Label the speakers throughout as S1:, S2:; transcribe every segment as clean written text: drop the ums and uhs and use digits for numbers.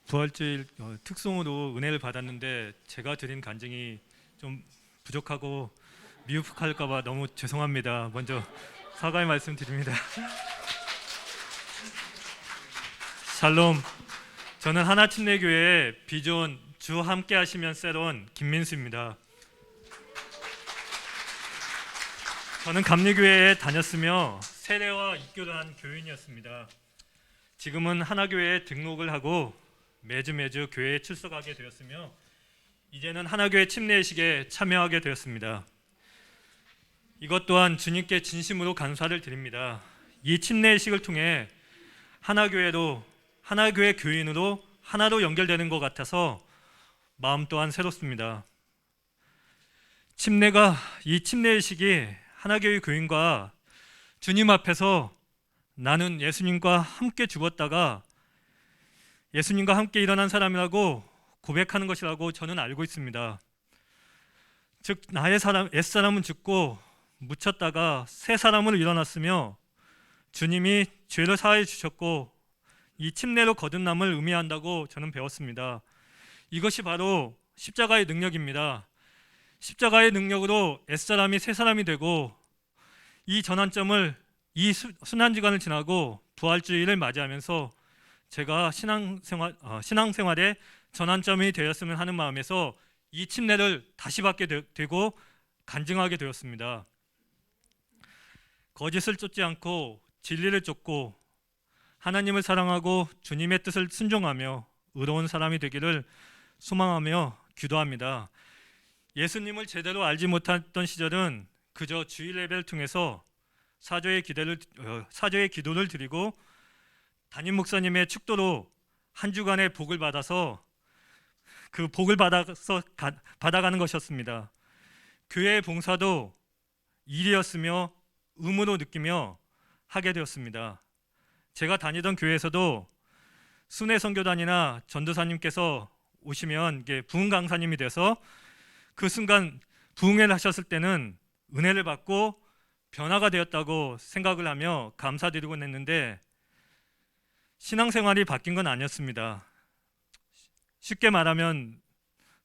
S1: 부활주일 특송으로 은혜를 받았는데 제가 드린 간증이 좀 부족하고 미흡할까 봐 너무 죄송합니다. 먼저 사과의 말씀 드립니다. 샬롬. 저는 하나침례교회 비전 주 함께 하시면 세론 김민수입니다. 저는 감리교회에 다녔으며 세례와 입교를 한 교인이었습니다. 지금은 하나교회에 등록을 하고 매주 교회에 출석하게 되었으며 이제는 하나교회 침례의식에 참여하게 되었습니다. 이것 또한 주님께 진심으로 감사를 드립니다. 이 침례의식을 통해 하나교회 교인으로 하나로 연결되는 것 같아서 마음 또한 새롭습니다. 이 침례의식이 하나교회 교인과 주님 앞에서 나는 예수님과 함께 죽었다가 예수님과 함께 일어난 사람이라고 고백하는 것이라고 저는 알고 있습니다. 즉 나의 옛사람은 죽고 묻혔다가 새 사람으로 일어났으며 주님이 죄를 사하여 주셨고 이 침례로 거듭남을 의미한다고 저는 배웠습니다. 이것이 바로 십자가의 능력입니다. 십자가의 능력으로 옛사람이 새 사람이 되고 이 전환점을 이 순환지간을 지나고 부활주의를 맞이하면서 제가 신앙생활의 전환점이 되었으면 하는 마음에서 이 침례를 다시 받게 되고 간증하게 되었습니다. 거짓을 쫓지 않고 진리를 쫓고 하나님을 사랑하고 주님의 뜻을 순종하며 의로운 사람이 되기를 소망하며 기도합니다. 예수님을 제대로 알지 못했던 시절은 그저 주일 예배를 통해서 사조의 기도를 드리고 담임 목사님의 축도로 한 주간의 복을 받아서 그 복을 받아가는 것이었습니다. 교회의 봉사도 일이었으며 의무로 느끼며 하게 되었습니다. 제가 다니던 교회에서도 순회 선교단이나 전도사님께서 오시면 부흥 강사님이 돼서 그 순간 부흥회를 하셨을 때는 은혜를 받고 변화가 되었다고 생각을 하며 감사드리곤 했는데 신앙생활이 바뀐 건 아니었습니다. 쉽게 말하면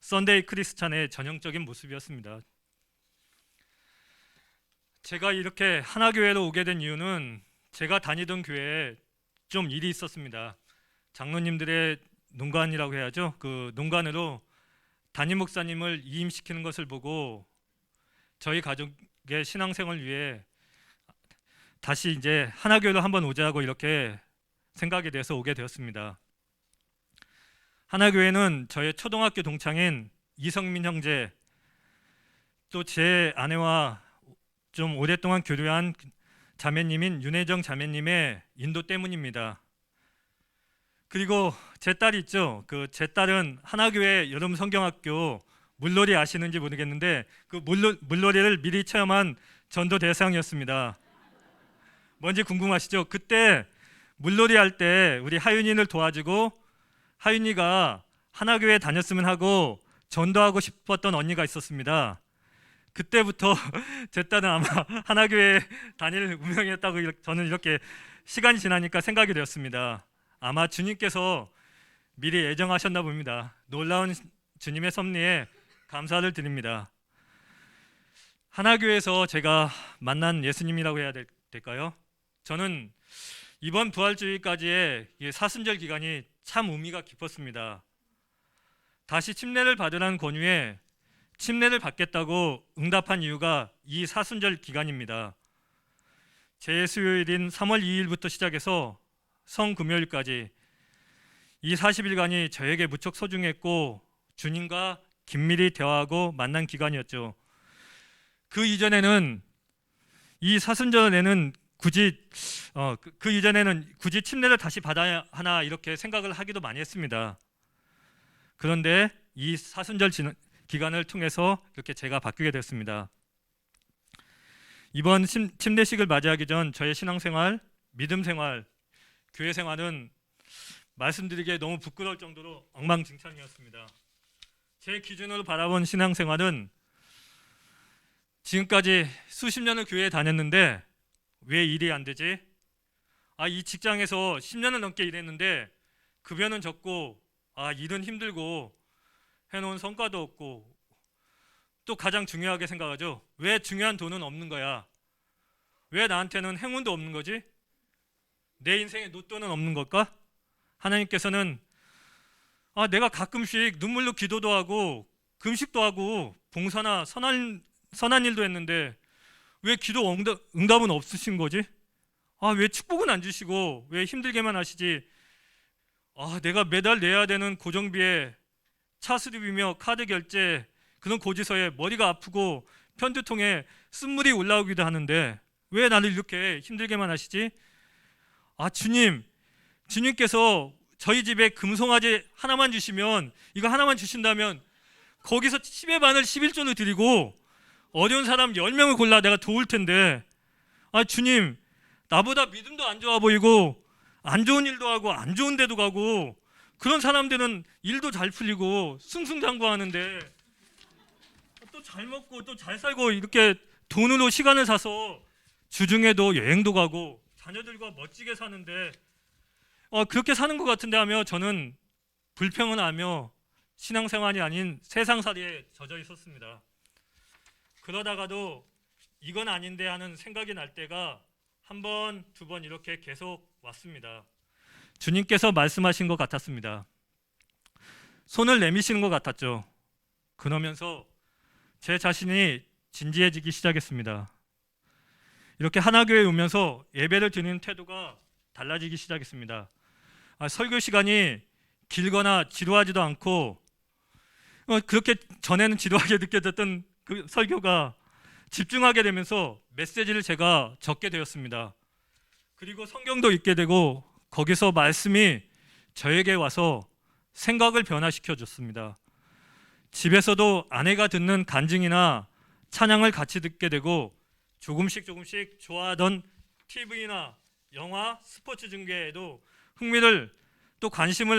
S1: 썬데이 크리스찬의 전형적인 모습이었습니다. 제가 이렇게 하나교회로 오게 된 이유는 제가 다니던 교회에 좀 일이 있었습니다. 장로님들의 농간이라고 해야죠. 그 농간으로 담임 목사님을 이임시키는 것을 보고 저희 가족의 신앙생활을 위해 다시 이제 하나교회로 한번 오자고 이렇게 생각이 돼서 오게 되었습니다. 하나교회는 저의 초등학교 동창인 이성민 형제 또 제 아내와 좀 오랫동안 교류한 자매님인 윤혜정 자매님의 인도 때문입니다. 그리고 제 딸이 있죠. 제 딸은 하나교회 여름 성경학교 물놀이 아시는지 모르겠는데 그 물놀이를 미리 체험한 전도 대상이었습니다. 뭔지 궁금하시죠? 그때 물놀이 할 때 우리 하윤이를 도와주고 하윤이가 하나교회 다녔으면 하고 전도하고 싶었던 언니가 있었습니다. 그때부터 제 딸은 아마 하나교회 다닐 운명이었다고 저는 이렇게 시간이 지나니까 생각이 되었습니다. 아마 주님께서 미리 예정하셨나 봅니다. 놀라운 주님의 섭리에 감사를 드립니다. 하나교회에서 제가 만난 예수님이라고 해야 될까요? 저는 이번 부활주의까지의 사순절 기간이 참 의미가 깊었습니다. 다시 침례를 받으라는 권유에 침례를 받겠다고 응답한 이유가 이 사순절 기간입니다. 제수요일인 3월 2일부터 시작해서 성금요일까지 이 40일간이 저에게 무척 소중했고 주님과 긴밀히 대화하고 만난 기간이었죠. 그 이전에는 이 사순절에는 그 이전에는 굳이 침례를 다시 받아야 하나 이렇게 생각을 하기도 많이 했습니다. 그런데 이 사순절 기간을 통해서 이렇게 제가 바뀌게 됐습니다. 이번 침례식을 맞이하기 전 저의 신앙생활, 믿음생활, 교회생활은 말씀드리기에 너무 부끄러울 정도로 엉망진창이었습니다. 제 기준으로 바라본 신앙생활은 지금까지 수십 년을 교회에 다녔는데 왜 일이 안 되지? 이 직장에서 10년을 넘게 일했는데 급여는 적고 일은 힘들고 해놓은 성과도 없고, 또 가장 중요하게 생각하죠. 왜 중요한 돈은 없는 거야? 왜 나한테는 행운도 없는 거지? 내 인생에 로또는 없는 걸까? 하나님께서는 내가 가끔씩 눈물로 기도도 하고 금식도 하고 봉사나 선한 일도 했는데 왜 기도 응답은 없으신 거지? 왜 축복은 안 주시고 왜 힘들게만 하시지? 내가 매달 내야 되는 고정비에 차 수리비며 카드 결제, 그런 고지서에 머리가 아프고 편두통에 쓴물이 올라오기도 하는데 왜 나를 이렇게 힘들게만 하시지? 주님께서 저희 집에 금송아지 하나만 주시면, 이거 하나만 주신다면 거기서 10의 반을 11조로 드리고 어려운 사람 10명을 골라 내가 도울 텐데, 주님, 나보다 믿음도 안 좋아 보이고 안 좋은 일도 하고 안 좋은 데도 가고 그런 사람들은 일도 잘 풀리고 승승장구하는데 또 잘 먹고 또 잘 살고 이렇게 돈으로 시간을 사서 주중에도 여행도 가고 자녀들과 멋지게 사는데 그렇게 사는 것 같은데 하며 저는 불평을 하며 신앙생활이 아닌 세상살이에 젖어 있었습니다. 그러다가도 이건 아닌데 하는 생각이 날 때가 한 번, 두 번 이렇게 계속 왔습니다. 주님께서 말씀하신 것 같았습니다. 손을 내미시는 것 같았죠. 그러면서 제 자신이 진지해지기 시작했습니다. 이렇게 하나교회에 오면서 예배를 드리는 태도가 달라지기 시작했습니다. 설교 시간이 길거나 지루하지도 않고 그렇게 전에는 지루하게 느껴졌던 그 설교가 집중하게 되면서 메시지를 제가 적게 되었습니다. 그리고 성경도 읽게 되고 거기서 말씀이 저에게 와서 생각을 변화시켜 줬습니다. 집에서도 아내가 듣는 간증이나 찬양을 같이 듣게 되고 조금씩 좋아하던 TV나 영화, 스포츠 중계에도 흥미를 또 관심이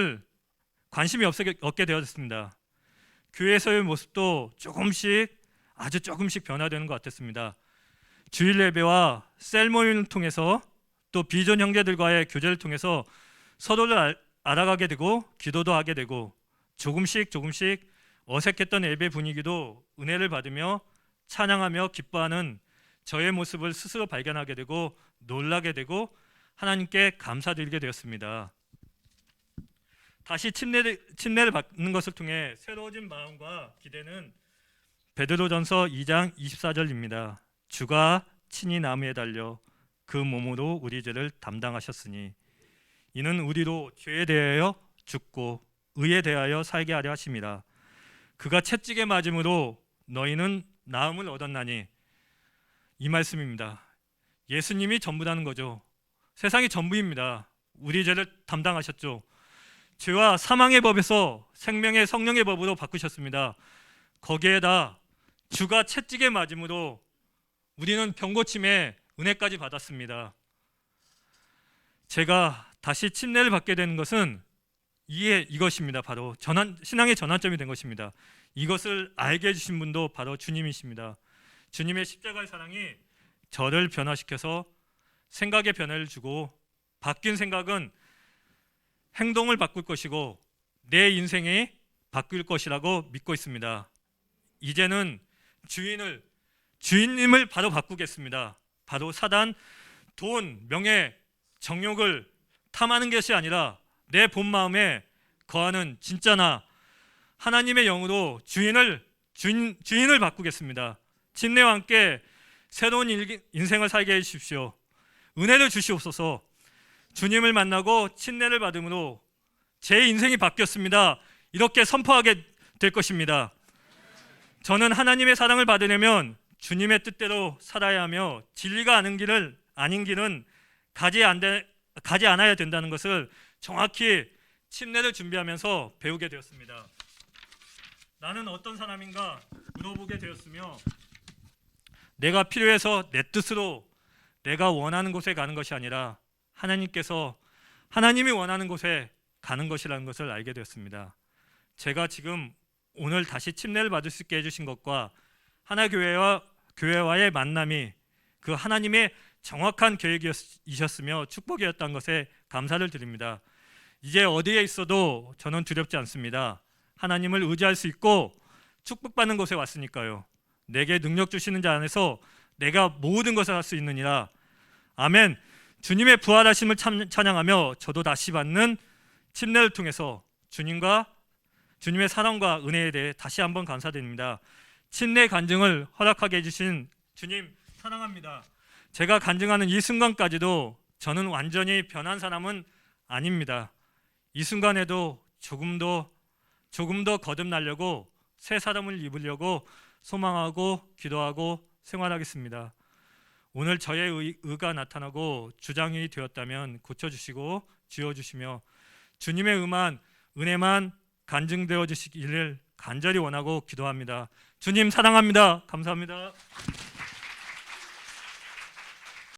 S1: 얻게 되었습니다. 교회에서의 모습도 아주 조금씩 변화되는 것 같았습니다. 주일 예배와 셀 모임을 통해서 또 비전 형제들과의 교제를 통해서 서로를 알아가게 되고 기도도 하게 되고 조금씩 어색했던 예배 분위기도 은혜를 받으며 찬양하며 기뻐하는 저의 모습을 스스로 발견하게 되고 놀라게 되고 하나님께 감사드리게 되었습니다. 다시 침례를 받는 것을 통해 새로워진 마음과 기대는 베드로전서 2장 24절입니다. 주가 친히 나무에 달려 그 몸으로 우리 죄를 담당하셨으니 이는 우리로 죄에 대하여 죽고 의에 대하여 살게 하려 하심이라. 그가 채찍에 맞음으로 너희는 나음을 얻었나니. 이 말씀입니다. 예수님이 전부라는 거죠. 세상이 전부입니다. 우리 죄를 담당하셨죠. 죄와 사망의 법에서 생명의 성령의 법으로 바꾸셨습니다. 거기에다 주가 채찍에 맞음으로 우리는 병고침에 은혜까지 받았습니다. 제가 다시 침례를 받게 되는 것은 이것입니다. 바로 신앙의 전환점이 된 것입니다. 이것을 알게 해주신 분도 바로 주님이십니다. 주님의 십자가의 사랑이 저를 변화시켜서 생각의 변화를 주고 바뀐 생각은 행동을 바꿀 것이고 내 인생이 바뀔 것이라고 믿고 있습니다. 이제는 주인님을 바로 바꾸겠습니다. 바로 사단, 돈, 명예, 정욕을 탐하는 것이 아니라 내 본 마음에 거하는 진짜 하나님의 영으로 주인을 바꾸겠습니다. 침례와 함께 새로운 인생을 살게 해주십시오. 은혜를 주시옵소서. 주님을 만나고 침례를 받음으로 제 인생이 바뀌었습니다. 이렇게 선포하게 될 것입니다. 저는 하나님의 사랑을 받으려면 주님의 뜻대로 살아야 하며 진리가 아닌 길은 가지 않아야 된다는 것을 정확히 침례를 준비하면서 배우게 되었습니다. 나는 어떤 사람인가 물어보게 되었으며 내가 필요해서 내 뜻으로 내가 원하는 곳에 가는 것이 아니라 하나님이 원하는 곳에 가는 것이라는 것을 알게 되었습니다. 제가 지금 오늘 다시 침례를 받을 수 있게 해주신 것과 하나교회와의 만남이 그 하나님의 정확한 계획이셨으며 축복이었다는 것에 감사를 드립니다. 이제 어디에 있어도 저는 두렵지 않습니다. 하나님을 의지할 수 있고 축복받는 곳에 왔으니까요. 내게 능력 주시는 자 안에서 내가 모든 것을 할 수 있느니라. 아멘. 주님의 부활하심을 찬양하며 저도 다시 받는 침례를 통해서 주님의 사랑과 은혜에 대해 다시 한번 감사드립니다. 침례 간증을 허락하게 해주신 주님 사랑합니다. 제가 간증하는 이 순간까지도 저는 완전히 변한 사람은 아닙니다. 이 순간에도 조금 더 거듭나려고 새 사람을 입으려고 소망하고 기도하고 생활하겠습니다. 오늘 저의 의가 나타나고 주장이 되었다면 고쳐주시고 지어주시며 주님의 은혜만 간증되어 주시기를 간절히 원하고 기도합니다. 주님 사랑합니다. 감사합니다.